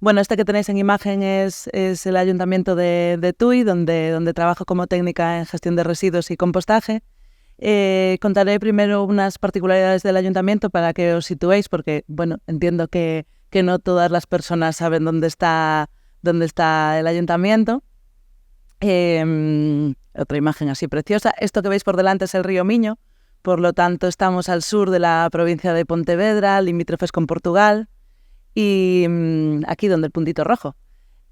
Bueno, este que tenéis en imagen es el Ayuntamiento de Tui, donde trabajo como técnica en gestión de residuos y compostaje. Contaré primero unas particularidades del ayuntamiento para que os situéis, porque bueno, entiendo que no todas las personas saben dónde está el ayuntamiento. Otra imagen así preciosa. Esto que veis por delante es el río Miño, por lo tanto estamos al sur de la provincia de Pontevedra, limítrofes con Portugal, y aquí donde el puntito rojo.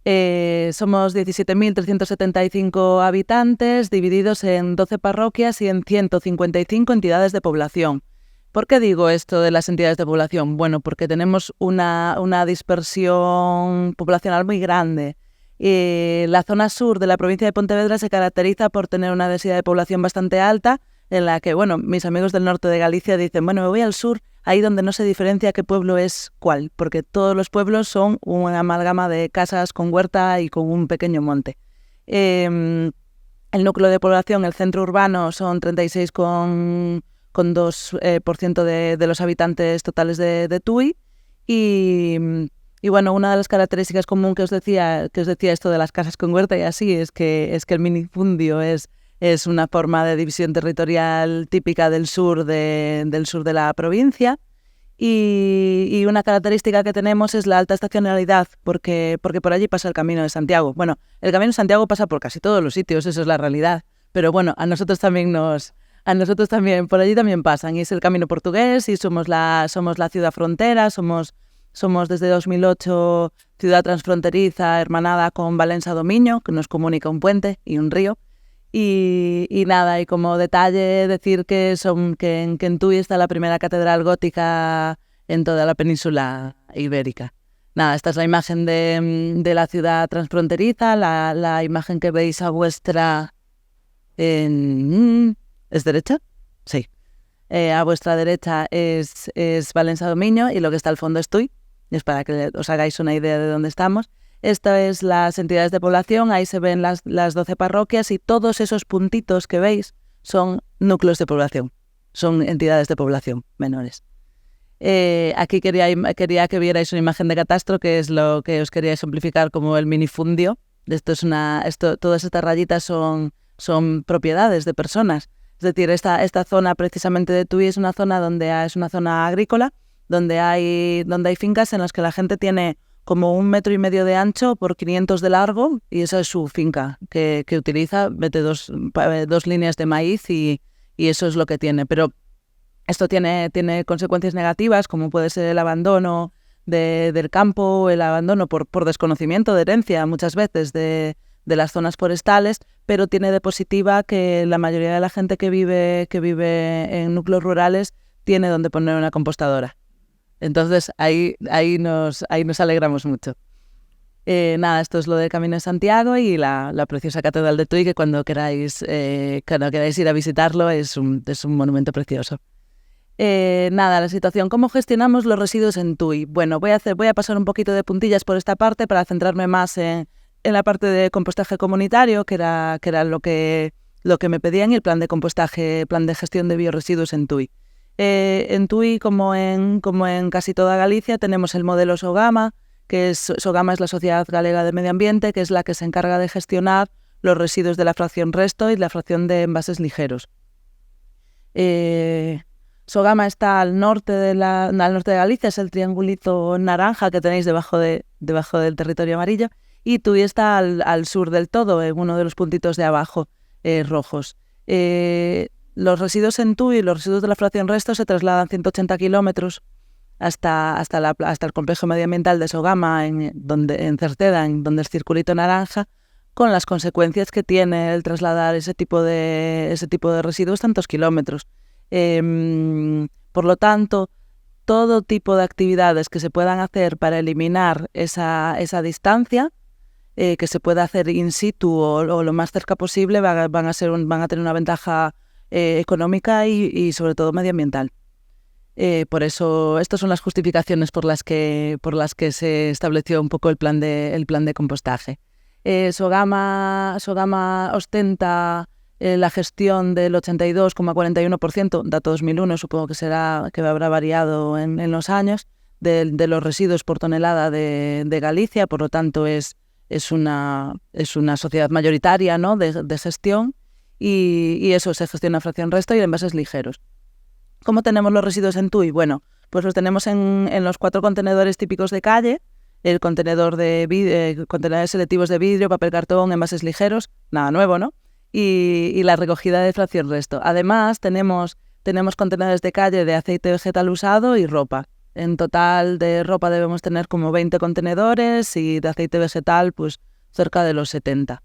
Somos 17.375 habitantes, divididos en 12 parroquias y en 155 entidades de población. ¿Por qué digo esto de las entidades de población? Bueno, porque tenemos una dispersión poblacional muy grande. La zona sur de la provincia de Pontevedra se caracteriza por tener una densidad de población bastante alta, en la que, bueno, mis amigos del norte de Galicia dicen, bueno, me voy al sur, ahí donde no se diferencia qué pueblo es cuál, porque todos los pueblos son una amalgama de casas con huerta y con un pequeño monte. El núcleo de población, el centro urbano, son 36,2% de los habitantes totales de Tui. Y bueno, una de las características comunes que os decía esto de las casas con huerta y así, es que el minifundio es una forma de división territorial típica del sur de la provincia. Y una característica que tenemos es la alta estacionalidad, porque por allí pasa el Camino de Santiago. Bueno, el Camino de Santiago pasa por casi todos los sitios, eso es la realidad. Pero bueno, a nosotros también por allí también pasan. Y es el Camino Portugués y somos la ciudad frontera, somos desde 2008 ciudad transfronteriza hermanada con Valencia do Miño, que nos comunica un puente y un río. Y nada, y como detalle decir que en Tui está la primera catedral gótica en toda la península ibérica. Nada, esta es la imagen de la ciudad transfronteriza, la imagen que veis a vuestra... ¿Es derecha? Sí. A vuestra derecha es Valencia do Miño y lo que está al fondo es Tui. Es para que os hagáis una idea de dónde estamos. Esto es las entidades de población, ahí se ven las 12 parroquias y todos esos puntitos que veis son núcleos de población, son entidades de población menores. Aquí quería que vierais una imagen de catastro, que es lo que os quería ejemplificar como el minifundio. Todas estas rayitas son propiedades de personas. Es decir, esta zona precisamente de Tui es una zona es una zona agrícola, donde hay fincas en las que la gente tiene como 1,5 metros de ancho por 500 de largo, y esa es su finca que utiliza, mete dos líneas de maíz y eso es lo que tiene. Pero esto tiene consecuencias negativas, como puede ser el abandono del campo, el abandono por desconocimiento de herencia muchas veces de las zonas forestales, pero tiene de positiva que la mayoría de la gente que vive en núcleos rurales tiene donde poner una compostadora. Entonces ahí nos alegramos mucho. Nada, esto es lo del Camino de Santiago y la preciosa Catedral de Tui, que cuando queráis ir a visitarlo es un monumento precioso. Nada, la situación. ¿Cómo gestionamos los residuos en Tui? Bueno, voy a pasar un poquito de puntillas por esta parte para centrarme más en la parte de compostaje comunitario, que era lo que me pedían, y el plan de compostaje, plan de gestión de bioresiduos en Tui. En Tui, como en casi toda Galicia, tenemos el modelo Sogama, Sogama es la Sociedad Galega de Medio Ambiente, que es la que se encarga de gestionar los residuos de la fracción resto y la fracción de envases ligeros. Sogama está al norte de Galicia, es el triangulito naranja que tenéis debajo del territorio amarillo, y Tui está al sur del todo, en uno de los puntitos de abajo rojos. Los residuos en Tui, los residuos de la fracción resto, se trasladan 180 kilómetros hasta el complejo medioambiental de Sogama, en Cerceda, en donde es circulito naranja, con las consecuencias que tiene el trasladar ese tipo de residuos tantos kilómetros. Por lo tanto, todo tipo de actividades que se puedan hacer para eliminar esa distancia, que se pueda hacer in situ o lo más cerca posible, van a tener una ventaja económica y sobre todo medioambiental. Por eso, estas son las justificaciones por las que se estableció un poco el plan de compostaje. Sogama ostenta la gestión del 82,41%, dato 2001, supongo que habrá variado en los años, de los residuos por tonelada de Galicia, por lo tanto es una sociedad mayoritaria, ¿no?, de gestión, y eso se gestiona a fracción resto y en envases ligeros. ¿Cómo tenemos los residuos en TUI? Bueno, pues los tenemos en los 4 contenedores típicos de calle, el contenedor de contenedores selectivos de vidrio, papel cartón, envases ligeros, nada nuevo, ¿no? Y la recogida de fracción resto. Además, tenemos contenedores de calle de aceite vegetal usado y ropa. En total de ropa debemos tener como 20 contenedores y de aceite vegetal pues cerca de los 70.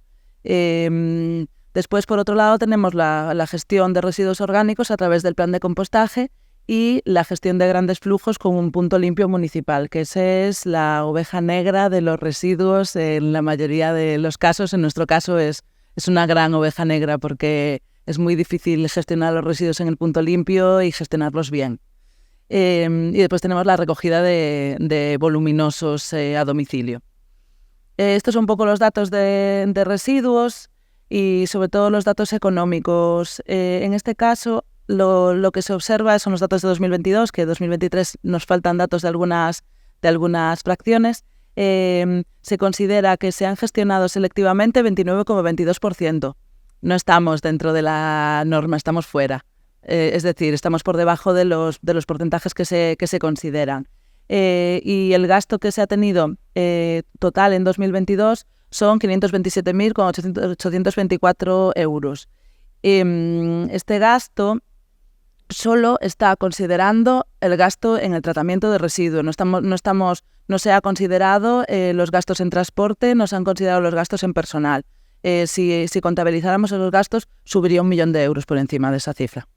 Después, por otro lado, tenemos la gestión de residuos orgánicos a través del plan de compostaje y la gestión de grandes flujos con un punto limpio municipal, que esa es la oveja negra de los residuos en la mayoría de los casos. En nuestro caso es una gran oveja negra porque es muy difícil gestionar los residuos en el punto limpio y gestionarlos bien. Y después tenemos la recogida de voluminosos a domicilio. Estos son un poco los datos de residuos y sobre todo los datos económicos. En este caso, lo que se observa son los datos de 2022, que en 2023 nos faltan datos de algunas fracciones. Se considera que se han gestionado selectivamente 29,22%. No estamos dentro de la norma, estamos fuera. Es decir, estamos por debajo de los porcentajes que se consideran. Y el gasto que se ha tenido total en 2022 son 527.824 euros. Este gasto solo está considerando el gasto en el tratamiento de residuos. No se ha considerado los gastos en transporte, no se han considerado los gastos en personal. Si contabilizáramos esos gastos, subiría 1 millón de euros por encima de esa cifra.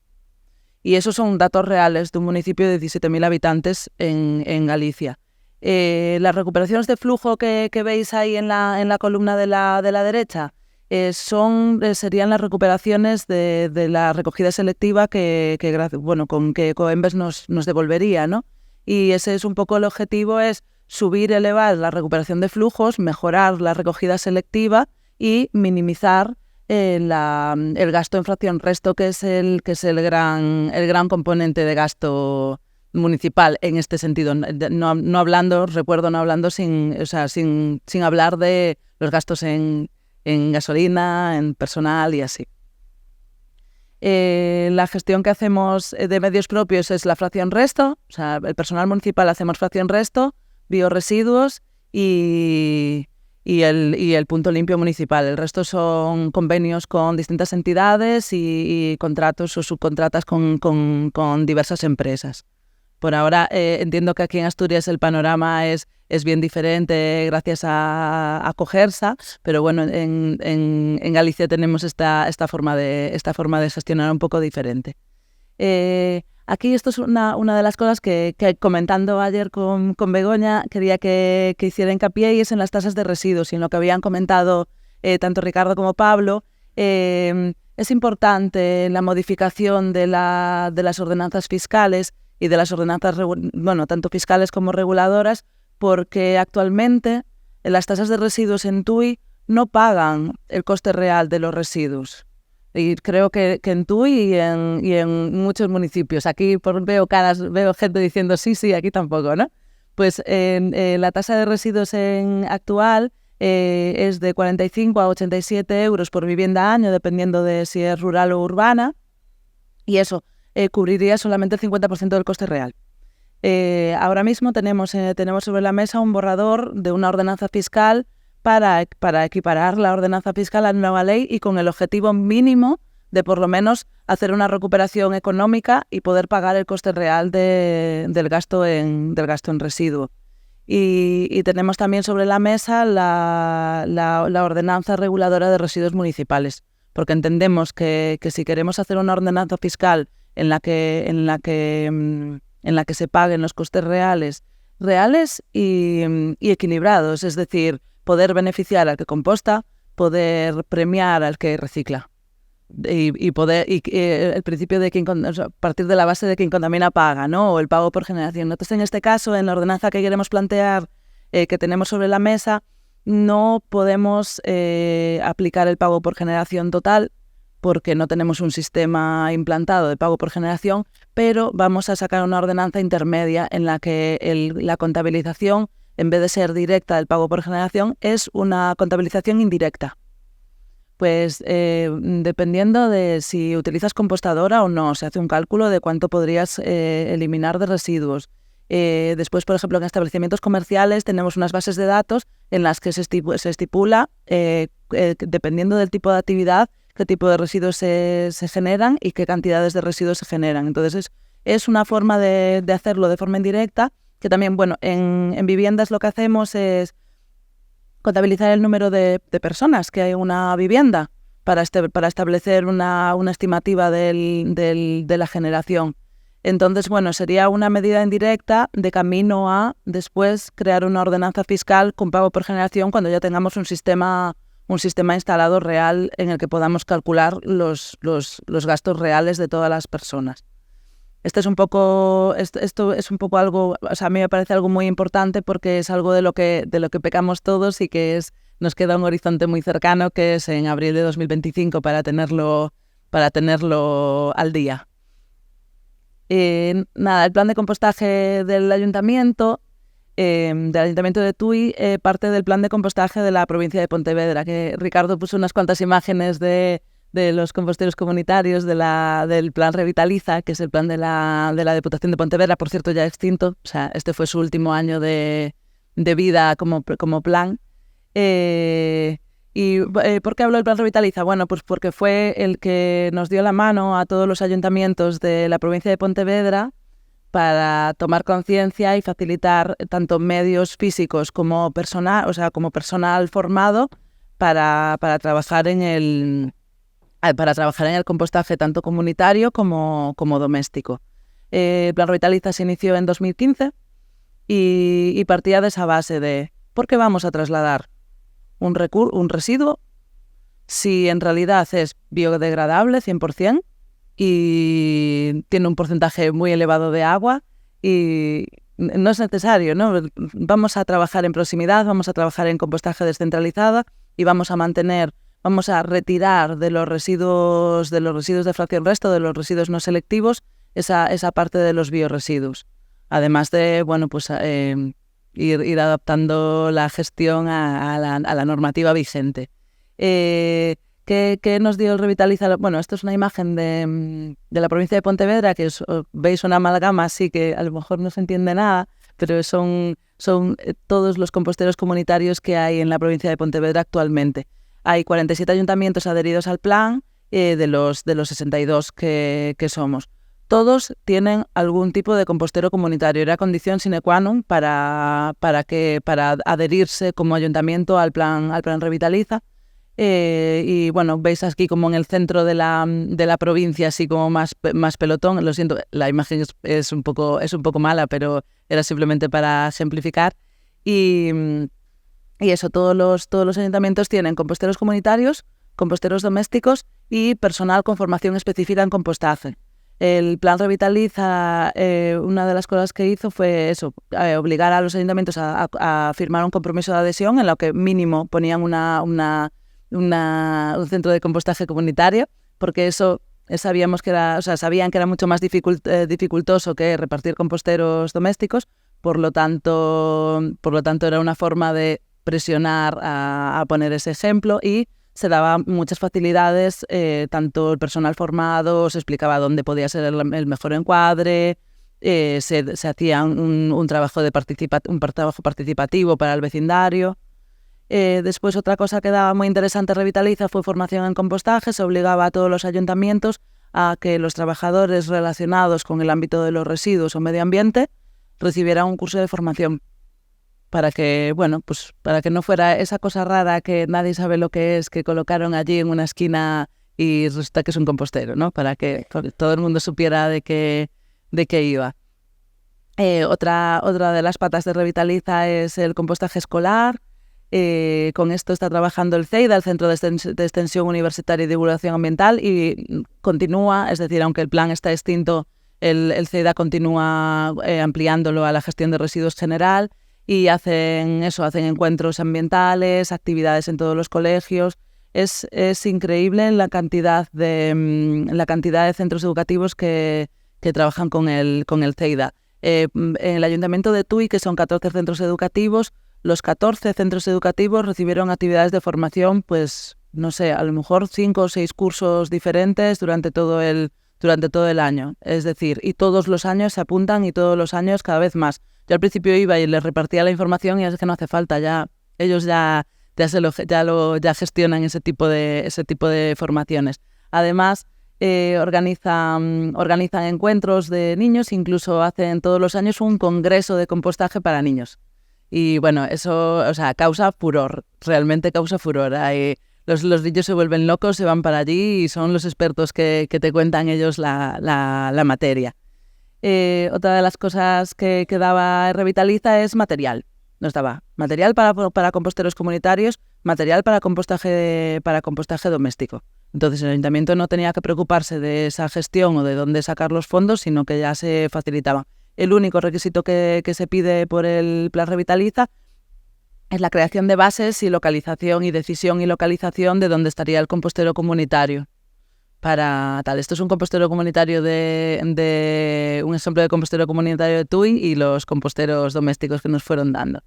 Y esos son datos reales de un municipio de 17.000 habitantes en Galicia. Las recuperaciones de flujo que veis ahí en la columna de la derecha serían las recuperaciones de la recogida selectiva con que Ecoembes nos devolvería, ¿no? Y ese es un poco el objetivo, es elevar la recuperación de flujos, mejorar la recogida selectiva y minimizar el gasto en fracción resto, que es el gran componente de gasto municipal en este sentido. No hablando sin hablar de los gastos en gasolina, en personal y así. La gestión que hacemos de medios propios es la fracción resto, o sea, el personal municipal hacemos fracción resto, bioresiduos y el punto limpio municipal. El resto son convenios con distintas entidades y contratos o subcontratas con diversas empresas. Por ahora entiendo que aquí en Asturias el panorama es bien diferente gracias a Cogersa, pero bueno, en Galicia tenemos esta forma de gestionar un poco diferente. Aquí esto es una de las cosas que comentando ayer con Begoña quería que hiciera hincapié, y es en las tasas de residuos y en lo que habían comentado tanto Ricardo como Pablo. Es importante la modificación de las ordenanzas fiscales y de las ordenanzas, tanto fiscales como reguladoras, porque actualmente las tasas de residuos en TUI no pagan el coste real de los residuos. Y creo que en TUI y en muchos municipios. Aquí veo gente diciendo sí, aquí tampoco, ¿no? Pues la tasa de residuos actual es de 45 a 87 euros por vivienda año, dependiendo de si es rural o urbana, y eso cubriría solamente el 50% del coste real. Ahora mismo tenemos sobre la mesa un borrador de una ordenanza fiscal para equiparar la ordenanza fiscal a la nueva ley y con el objetivo mínimo de por lo menos hacer una recuperación económica y poder pagar el coste real del gasto en residuo. Y tenemos también sobre la mesa la ordenanza reguladora de residuos municipales, porque entendemos que si queremos hacer una ordenanza fiscal en la que se paguen los costes reales y equilibrados, es decir, poder beneficiar al que composta, poder premiar al que recicla el principio de partir de la base de quien contamina paga, ¿no? O el pago por generación. Entonces, en este caso, en la ordenanza que queremos plantear, que tenemos sobre la mesa, no podemos aplicar el pago por generación total, porque no tenemos un sistema implantado de pago por generación, pero vamos a sacar una ordenanza intermedia en la que la contabilización, en vez de ser directa del pago por generación, es una contabilización indirecta. Pues dependiendo de si utilizas compostadora o no, se hace un cálculo de cuánto podrías eliminar de residuos. Después, por ejemplo, en establecimientos comerciales tenemos unas bases de datos en las que se estipula, dependiendo del tipo de actividad, qué tipo de residuos se generan y qué cantidades de residuos se generan. Entonces, es una forma de hacerlo de forma indirecta, que también, bueno, en viviendas lo que hacemos es contabilizar el número de personas que hay en una vivienda para establecer una estimativa de la generación. Entonces, bueno, sería una medida indirecta de camino a después crear una ordenanza fiscal con pago por generación cuando ya tengamos un sistema instalado real en el que podamos calcular los gastos reales de todas las personas. Esto es un poco algo, o sea, a mí me parece algo muy importante porque es algo de lo que pecamos todos y que nos queda un horizonte muy cercano, que es en abril de 2025 para tenerlo al día. Nada, el plan de compostaje del Ayuntamiento de Tui parte del plan de compostaje de la provincia de Pontevedra, que Ricardo puso unas cuantas imágenes de los composteros comunitarios del plan Revitaliza, que es el plan de la Diputación de Pontevedra, por cierto ya extinto, o sea, este fue su último año de vida como plan. ¿Por qué hablo del plan Revitaliza? Bueno, pues porque fue el que nos dio la mano a todos los ayuntamientos de la provincia de Pontevedra para tomar conciencia y facilitar tanto medios físicos como personal, o sea, como personal formado para trabajar en el compostaje tanto comunitario como doméstico. El plan Revitaliza se inició en 2015 y partía de esa base de ¿por qué vamos a trasladar un residuo si en realidad es biodegradable 100% y tiene un porcentaje muy elevado de agua y no es necesario, ¿no? Vamos a trabajar en proximidad, vamos a trabajar en compostaje descentralizado y vamos a retirar de los residuos de fracción resto, de los residuos no selectivos, esa parte de los bioresiduos. Además de, bueno, pues ir adaptando la gestión a la normativa vigente. ¿Qué nos dio el Revitaliza? Bueno, esto es una imagen de la provincia de Pontevedra, que veis una amalgama así que a lo mejor no se entiende nada, pero son todos los composteros comunitarios que hay en la provincia de Pontevedra actualmente. Hay 47 ayuntamientos adheridos al plan de los 62 que somos. Todos tienen algún tipo de compostero comunitario. Era condición sine qua non para adherirse como ayuntamiento al plan Revitaliza. Y bueno, veis aquí como en el centro de la provincia, así como más pelotón. Lo siento, la imagen es un poco mala, pero era simplemente para ejemplificar. Y eso, todos los ayuntamientos tienen composteros comunitarios, composteros domésticos y personal con formación específica en compostaje. El plan Revitaliza, una de las cosas que hizo fue eso, obligar a los ayuntamientos a firmar un compromiso de adhesión en lo que mínimo ponían un centro de compostaje comunitario, porque eso sabían que era mucho más dificultoso que repartir composteros domésticos, por lo tanto era una forma de presionar a poner ese ejemplo y se daban muchas facilidades, tanto el personal formado, se explicaba dónde podía ser el mejor encuadre, se hacía un trabajo participativo para el vecindario. Después, otra cosa que daba muy interesante Revitaliza fue formación en compostaje. Se obligaba a todos los ayuntamientos a que los trabajadores relacionados con el ámbito de los residuos o medio ambiente recibieran un curso de formación para que no fuera esa cosa rara que nadie sabe lo que es, que colocaron allí en una esquina y resulta que es un compostero, ¿no? Para que todo el mundo supiera de qué iba. Otra de las patas de Revitaliza es el compostaje escolar. Con esto está trabajando el CEIDA, el Centro de Extensión Universitaria y Divulgación Ambiental, y continúa, es decir, aunque el plan está extinto, el CEIDA continúa ampliándolo a la gestión de residuos general. Y hacen encuentros ambientales, actividades en todos los colegios. Es increíble la cantidad de centros educativos que trabajan con el CEIDA. En el Ayuntamiento de Tui, que son 14 centros educativos, los 14 centros educativos recibieron actividades de formación, pues no sé, a lo mejor 5 o 6 cursos diferentes durante todo el año. Es decir, y todos los años se apuntan y todos los años cada vez más. Yo al principio iba y les repartía la información y es que no hace falta, ellos ya gestionan ese tipo de formaciones. Además, organizan encuentros de niños, incluso hacen todos los años un congreso de compostaje para niños. Y bueno, eso, o sea, causa furor, realmente causa furor. Los niños se vuelven locos, se van para allí y son los expertos que te cuentan ellos la materia. Otra de las cosas que daba Revitaliza es material. Nos daba material para composteros comunitarios, material para compostaje doméstico. Entonces el ayuntamiento no tenía que preocuparse de esa gestión o de dónde sacar los fondos, sino que ya se facilitaba. El único requisito que se pide por el Plan Revitaliza es la creación de bases y localización y decisión y localización de dónde estaría el compostero comunitario. Para tal, esto es un compostero comunitario un ejemplo de compostero comunitario de Tui y los composteros domésticos que nos fueron dando.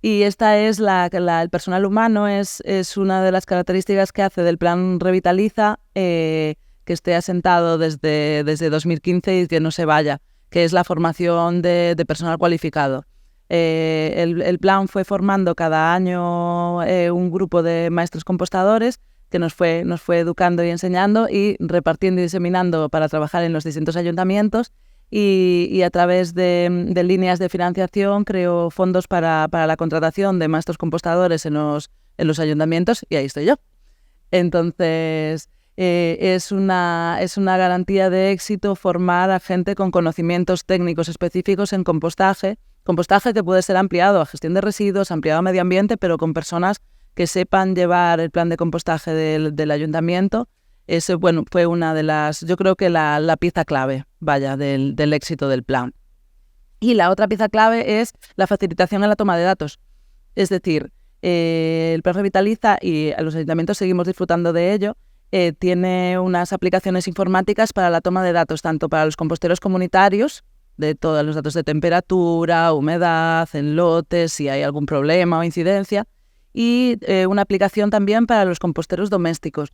Y esta es el personal humano, es una de las características que hace del Plan Revitaliza que esté asentado desde 2015 y que no se vaya, que es la formación de personal cualificado. El plan fue formando cada año un grupo de maestros compostadores que nos fue educando y enseñando y repartiendo y diseminando para trabajar en los distintos ayuntamientos y a través de líneas de financiación creó fondos para la contratación de maestros compostadores en los ayuntamientos y ahí estoy yo. Entonces, es una garantía de éxito formar a gente con conocimientos técnicos específicos en compostaje que puede ser ampliado a gestión de residuos, ampliado a medio ambiente, pero con personas que sepan llevar el plan de compostaje del ayuntamiento. Ese, bueno, fue una de las, yo creo que la pieza clave, del éxito del plan. Y la otra pieza clave es la facilitación en la toma de datos. Es decir, el Plan Revitaliza, y los ayuntamientos seguimos disfrutando de ello, tiene unas aplicaciones informáticas para la toma de datos, tanto para los composteros comunitarios, de todos los datos de temperatura, humedad, en lotes, si hay algún problema o incidencia, y una aplicación también para los composteros domésticos,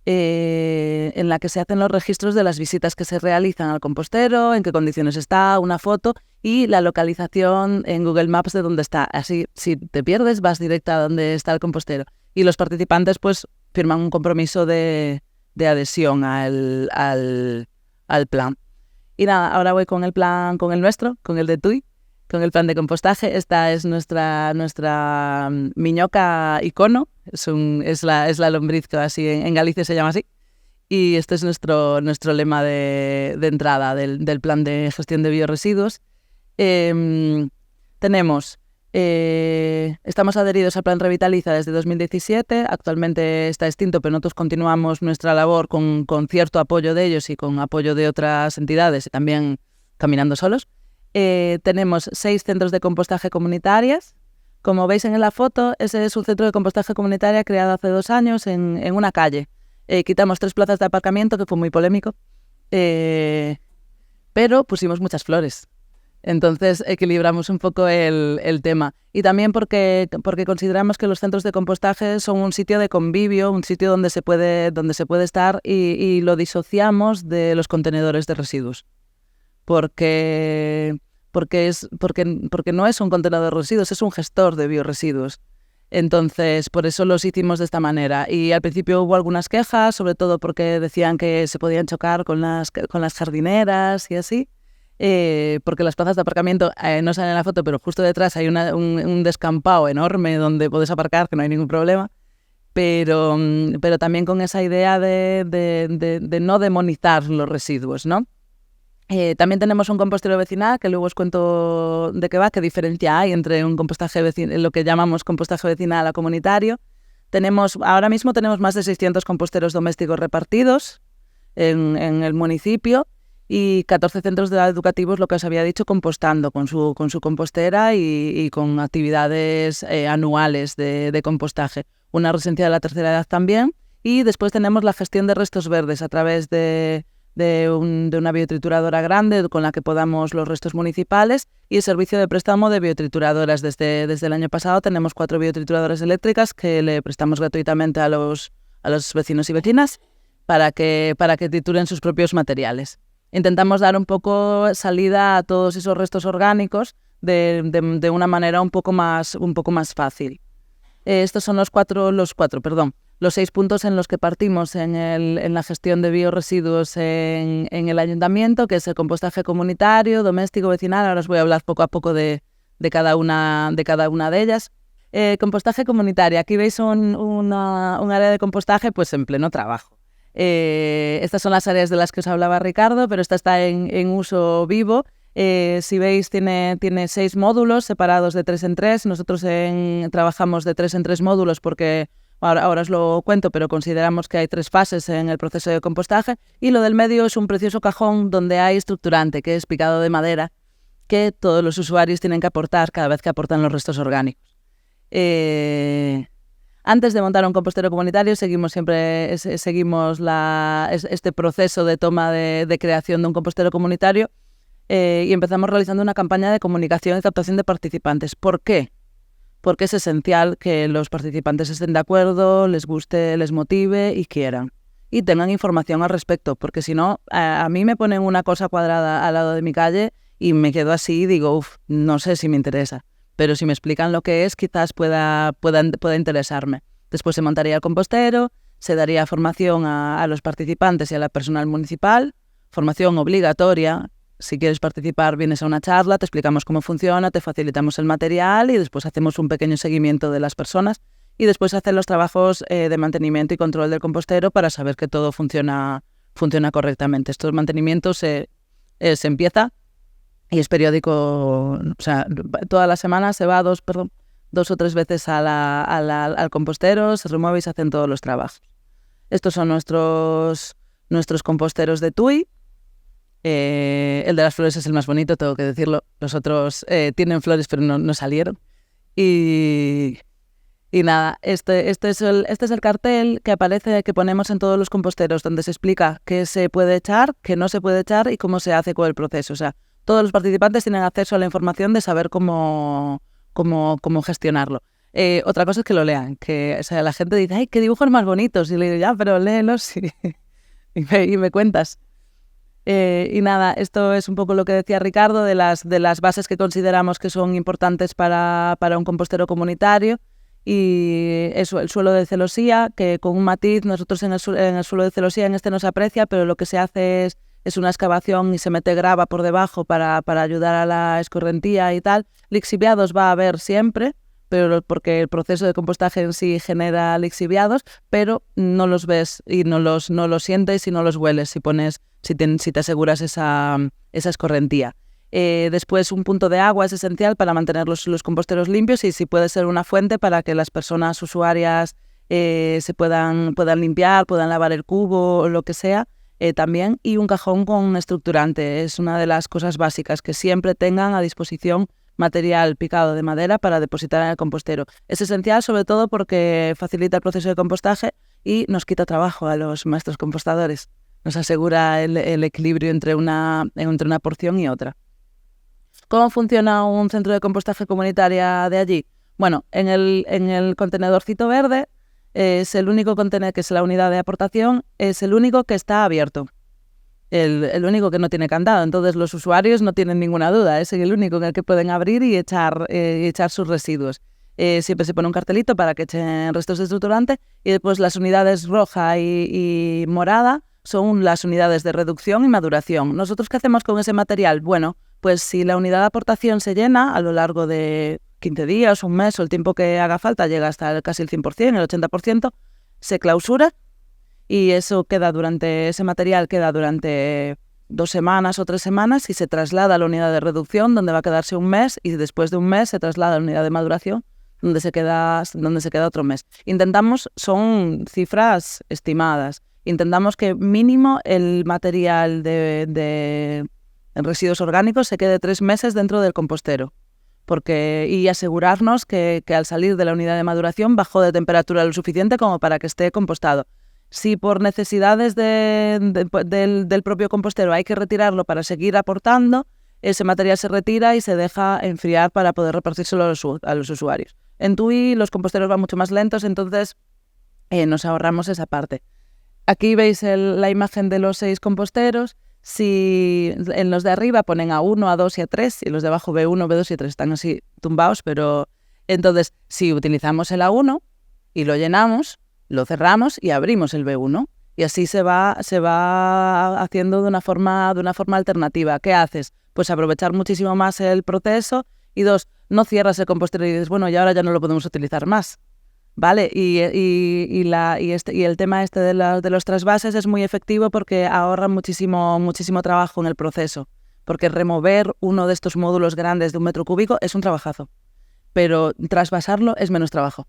en la que se hacen los registros de las visitas que se realizan al compostero, en qué condiciones está, una foto y la localización en Google Maps de dónde está. Así, si te pierdes, vas directa a donde está el compostero. Y los participantes pues firman un compromiso de adhesión al plan. Y nada, ahora voy con el plan, con el nuestro, con el de Tui, con el plan de compostaje. Esta es nuestra miñoca icono, es la lombriz que así en Galicia se llama así. Y este es nuestro lema de entrada del plan de gestión de biorresiduos. Estamos adheridos al Plan Revitaliza desde 2017, actualmente está extinto, pero nosotros continuamos nuestra labor con cierto apoyo de ellos y con apoyo de otras entidades y también caminando solos. Tenemos 6 centros de compostaje comunitarias. Como veis en la foto, ese es un centro de compostaje comunitaria creado hace 2 años en una calle. Quitamos 3 plazas de aparcamiento, que fue muy polémico, pero pusimos muchas flores. Entonces equilibramos un poco el tema. Y también porque consideramos que los centros de compostaje son un sitio de convivio, un sitio donde se puede estar y lo disociamos de los contenedores de residuos. Porque no es un contenedor de residuos, es un gestor de biorresiduos. Entonces, por eso los hicimos de esta manera. Y al principio hubo algunas quejas, sobre todo porque decían que se podían chocar con las jardineras y así. Porque las plazas de aparcamiento no salen en la foto, pero justo detrás hay un descampado enorme donde puedes aparcar, que no hay ningún problema, pero también con esa idea de no demonizar los residuos, ¿no? También tenemos un compostero vecinal, que luego os cuento de qué va, qué diferencia hay entre un compostaje vecinal, lo que llamamos compostaje vecinal a comunitario. Ahora mismo tenemos más de 600 composteros domésticos repartidos en el municipio, y 14 centros educativos, lo que os había dicho, compostando con su compostera y con actividades anuales de compostaje. Una residencia de la tercera edad también, Y después tenemos la gestión de restos verdes a través de una biotrituradora grande con la que podamos los restos municipales y el servicio de préstamo de biotrituradoras. Desde el año pasado tenemos 4 biotrituradoras eléctricas que le prestamos gratuitamente a los vecinos y vecinas para que trituren sus propios materiales. Intentamos dar un poco salida a todos esos restos orgánicos de una manera un poco más fácil. Estos son los 6 puntos en los que partimos en la gestión de biorresiduos en el ayuntamiento, que es el compostaje comunitario, doméstico, vecinal. Ahora os voy a hablar poco a poco de cada una de ellas. Compostaje comunitario. Aquí veis un área de compostaje pues en pleno trabajo. Estas son las áreas de las que os hablaba Ricardo, pero esta está en uso vivo. Si veis, tiene 6 módulos separados de 3 en 3. Nosotros trabajamos de 3 en 3 módulos porque ahora os lo cuento, pero consideramos que hay 3 fases en el proceso de compostaje. Y lo del medio es un precioso cajón donde hay estructurante, que es picado de madera, que todos los usuarios tienen que aportar cada vez que aportan los restos orgánicos. Antes de montar un compostero comunitario seguimos este proceso de toma de creación de un compostero comunitario y empezamos realizando una campaña de comunicación y captación de participantes. ¿Por qué? Porque es esencial que los participantes estén de acuerdo, les guste, les motive y quieran. Y tengan información al respecto, porque si no, a mí me ponen una cosa cuadrada al lado de mi calle y me quedo así y digo, no sé si me interesa. Pero si me explican lo que es, quizás pueda interesarme. Después se montaría el compostero, se daría formación a los participantes y a la personal municipal, formación obligatoria. Si quieres participar, vienes a una charla, te explicamos cómo funciona, te facilitamos el material y después hacemos un pequeño seguimiento de las personas y después hacer los trabajos de mantenimiento y control del compostero para saber que todo funciona correctamente. Estos mantenimientos se empieza y es periódico, o sea, todas las semanas se va 2 o 3 veces al compostero, se remueve y se hacen todos los trabajos. Estos son nuestros composteros de TUI. El de las flores es el más bonito, tengo que decirlo. Los otros tienen flores pero no salieron. Y nada, este es el cartel que aparece, que ponemos en todos los composteros, donde se explica qué se puede echar, qué no se puede echar y cómo se hace con el proceso. O sea, todos los participantes tienen acceso a la información de saber cómo gestionarlo. Otra cosa es que lo lean, que o sea, la gente dice, ¡ay, qué dibujos más bonitos! Y le digo, ya, pero léelos y me cuentas. Y nada, esto es un poco lo que decía Ricardo de las bases que consideramos que son importantes para un compostero comunitario. Y eso, el suelo de celosía, que con un matiz, nosotros en el suelo de celosía en este no se aprecia, pero lo que se hace es una excavación y se mete grava por debajo para ayudar a la escorrentía y tal. Lixiviados va a haber siempre, pero porque el proceso de compostaje en sí genera lixiviados, pero no los ves y no los sientes y no los hueles si te aseguras esa escorrentía. Después, un punto de agua es esencial para mantener los composteros limpios y si puede ser una fuente para que las personas usuarias se puedan limpiar, puedan lavar el cubo o lo que sea. También, y un cajón con estructurante. Es una de las cosas básicas, que siempre tengan a disposición material picado de madera para depositar en el compostero. Es esencial sobre todo porque facilita el proceso de compostaje y nos quita trabajo a los maestros compostadores. Nos asegura el equilibrio entre una porción y otra. ¿Cómo funciona un centro de compostaje comunitaria de allí? Bueno, en el contenedorcito verde es el único contenedor, que es la unidad de aportación, es el único que está abierto. El único que no tiene candado. Entonces los usuarios no tienen ninguna duda. Es el único en el que pueden abrir y echar sus residuos. Siempre se pone un cartelito para que echen restos de estructurante y después las unidades roja y morada son las unidades de reducción y maduración. ¿Nosotros qué hacemos con ese material? Bueno, pues si la unidad de aportación se llena a lo largo de 15 días, un mes o el tiempo que haga falta, llega hasta casi el 100%, el 80%, se clausura y ese material queda durante 2 semanas o 3 semanas y se traslada a la unidad de reducción, donde va a quedarse un mes, y después de un mes se traslada a la unidad de maduración, donde se queda otro mes. Son cifras estimadas, intentamos que mínimo el material de residuos orgánicos se quede 3 meses dentro del compostero. Y asegurarnos que al salir de la unidad de maduración bajó de temperatura lo suficiente como para que esté compostado. Si por necesidades del propio compostero hay que retirarlo para seguir aportando, ese material se retira y se deja enfriar para poder repartírselo a los usuarios. En TUI los composteros van mucho más lentos, entonces nos ahorramos esa parte. Aquí veis la imagen de los 6 composteros. Si en los de arriba ponen A1, A2 y A3, y los de abajo B1, B2 y A3 están así tumbados, pero entonces si utilizamos el A1 y lo llenamos, lo cerramos y abrimos el B1. Y así se va haciendo de una forma alternativa. ¿Qué haces? Pues aprovechar muchísimo más el proceso. Y 2, no cierras el compostero y dices, bueno, y ahora ya no lo podemos utilizar más. ¿Vale? Y el tema de los trasvases es muy efectivo porque ahorra muchísimo trabajo en el proceso. Porque remover uno de estos módulos grandes de 1 metro cúbico es un trabajazo. Pero trasvasarlo es menos trabajo.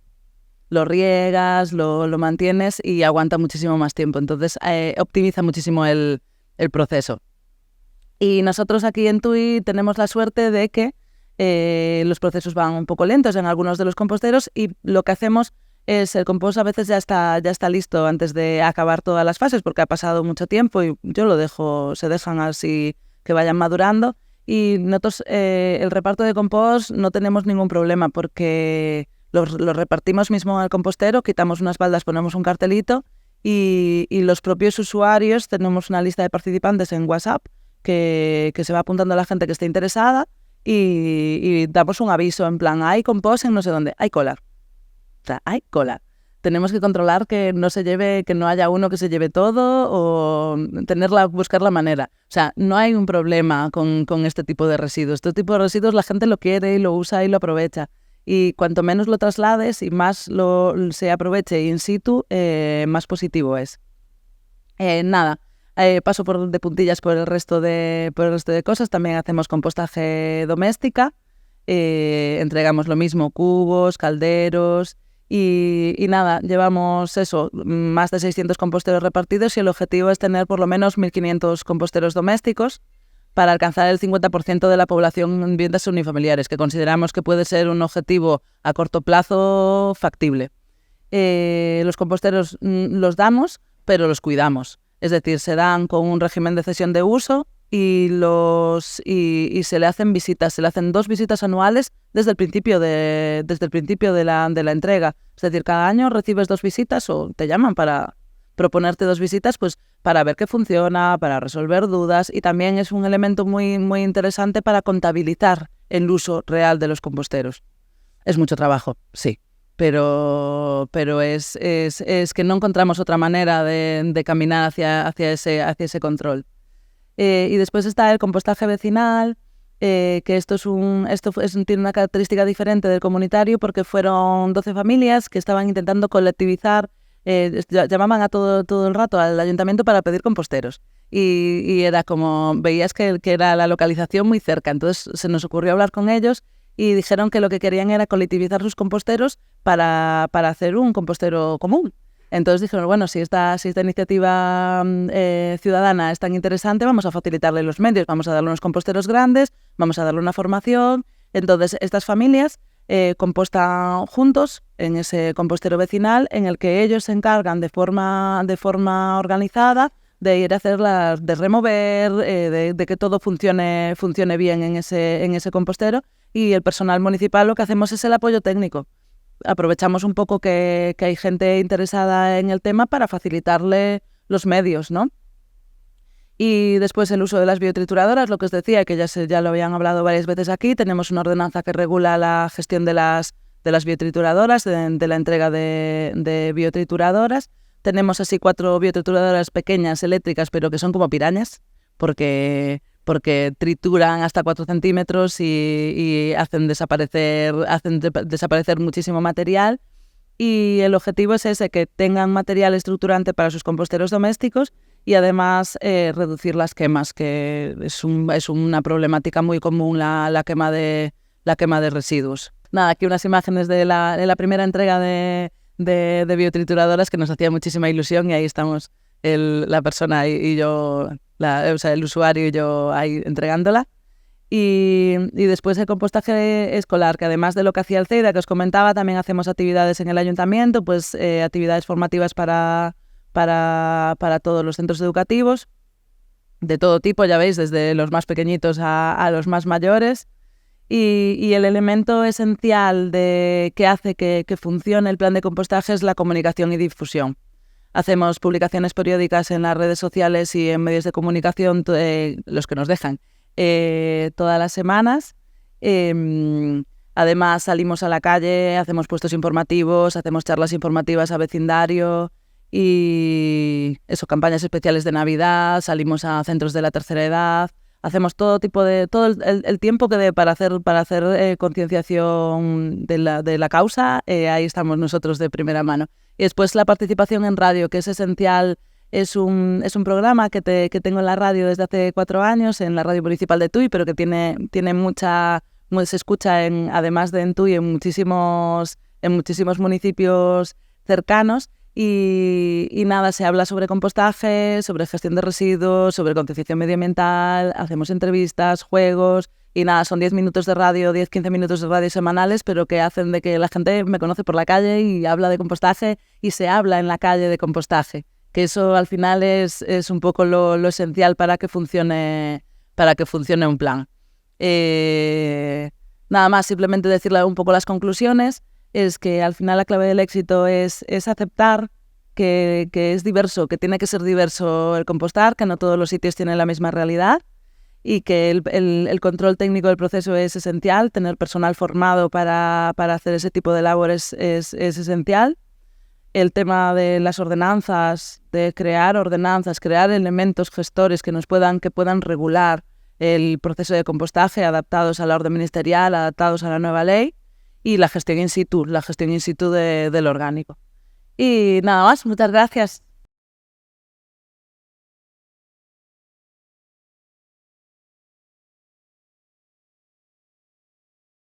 Lo riegas, lo mantienes y aguanta muchísimo más tiempo. Entonces optimiza muchísimo el proceso. Y nosotros aquí en TUI tenemos la suerte de que los procesos van un poco lentos en algunos de los composteros y lo que hacemos es el compost a veces ya está listo antes de acabar todas las fases porque ha pasado mucho tiempo y yo lo dejo, se dejan así que vayan madurando y nosotros el reparto de compost no tenemos ningún problema porque lo repartimos mismo al compostero, quitamos unas baldas, ponemos un cartelito y los propios usuarios tenemos una lista de participantes en WhatsApp que se va apuntando a la gente que esté interesada y damos un aviso en plan, hay compost en no sé dónde, hay cola. O sea, hay cola. Tenemos que controlar que no haya uno que se lleve todo o buscar la manera. O sea, no hay un problema con este tipo de residuos. Este tipo de residuos la gente lo quiere y lo usa y lo aprovecha. Y cuanto menos lo traslades y más se aproveche in situ, más positivo es. Nada. Paso de puntillas por el resto de cosas. También hacemos compostaje doméstica. Entregamos lo mismo, cubos, calderos y nada, llevamos más de 600 composteros repartidos y el objetivo es tener por lo menos 1.500 composteros domésticos para alcanzar el 50% de la población en viviendas unifamiliares, que consideramos que puede ser un objetivo a corto plazo factible. Los composteros los damos, pero los cuidamos. Es decir, se dan con un régimen de cesión de uso y se le hacen visitas. Se le hacen 2 visitas anuales desde el principio de la entrega. Es decir, cada año recibes 2 visitas o te llaman para proponerte 2 visitas pues para ver qué funciona, para resolver dudas y también es un elemento muy, muy interesante para contabilizar el uso real de los composteros. Es mucho trabajo, sí. Pero es que no encontramos otra manera de caminar hacia ese control. Y después está el compostaje vecinal, que esto tiene una característica diferente del comunitario porque fueron 12 familias que estaban intentando colectivizar, llamaban a todo el rato al ayuntamiento para pedir composteros. Y era como, veías que era la localización muy cerca, entonces se nos ocurrió hablar con ellos y dijeron que lo que querían era colectivizar sus composteros para hacer un compostero común. Entonces dijeron, bueno, si esta iniciativa ciudadana es tan interesante, vamos a facilitarle los medios, vamos a darle unos composteros grandes, vamos a darle una formación. Entonces estas familias compostan juntos en ese compostero vecinal en el que ellos se encargan de forma organizada de ir a hacerlas, de remover, de que todo funcione bien en ese compostero. Y el personal municipal lo que hacemos es el apoyo técnico. Aprovechamos un poco que hay gente interesada en el tema para facilitarle los medios, ¿no? Y después el uso de las biotrituradoras, lo que os decía, que ya lo habían hablado varias veces aquí, tenemos una ordenanza que regula la gestión de las biotrituradoras, de la entrega de biotrituradoras. Tenemos así 4 biotrituradoras pequeñas, eléctricas, pero que son como pirañas, porque trituran hasta 4 centímetros y hacen desaparecer muchísimo material. Y el objetivo es ese, que tengan material estructurante para sus composteros domésticos y además reducir las quemas, que es una problemática muy común la quema de residuos. Nada, aquí unas imágenes de la primera entrega de biotrituradoras que nos hacía muchísima ilusión y ahí estamos la persona y yo, el usuario y yo ahí entregándola. Y después el compostaje escolar, que además de lo que hacía el CEIDA, que os comentaba, también hacemos actividades en el ayuntamiento, pues actividades formativas para para todos los centros educativos, de todo tipo, ya veis, desde los más pequeñitos a los más mayores. Y el elemento esencial que hace que funcione el plan de compostaje es la comunicación y difusión. Hacemos publicaciones periódicas en las redes sociales y en medios de comunicación, los que nos dejan, todas las semanas. Además, salimos a la calle, hacemos puestos informativos, hacemos charlas informativas a vecindario y campañas especiales de Navidad, salimos a centros de la tercera edad. Hacemos todo el tiempo que dé para hacer concienciación de la causa, ahí estamos nosotros de primera mano. Y después la participación en radio, que es esencial, es un programa que tengo en la radio desde hace 4 años, en la radio municipal de Tui, pero que tiene se escucha además de en Tui en muchísimos municipios cercanos. Y nada, se habla sobre compostaje, sobre gestión de residuos, sobre concienciación medioambiental, hacemos entrevistas, juegos y nada, son 10 minutos de radio, 10-15 minutos de radio semanales, pero que hacen de que la gente me conoce por la calle y habla de compostaje y se habla en la calle de compostaje, que eso al final es un poco lo esencial para que funcione un plan. Nada más, simplemente decirle un poco las conclusiones. Es que al final la clave del éxito es aceptar que es diverso, que tiene que ser diverso el compostar, que no todos los sitios tienen la misma realidad y que el control técnico del proceso es esencial, tener personal formado para hacer ese tipo de labores es esencial. El tema de las ordenanzas, de crear ordenanzas, crear elementos gestores que puedan regular el proceso de compostaje adaptados a la orden ministerial, adaptados a la nueva ley. Y la gestión in situ del orgánico. Y nada más, muchas gracias.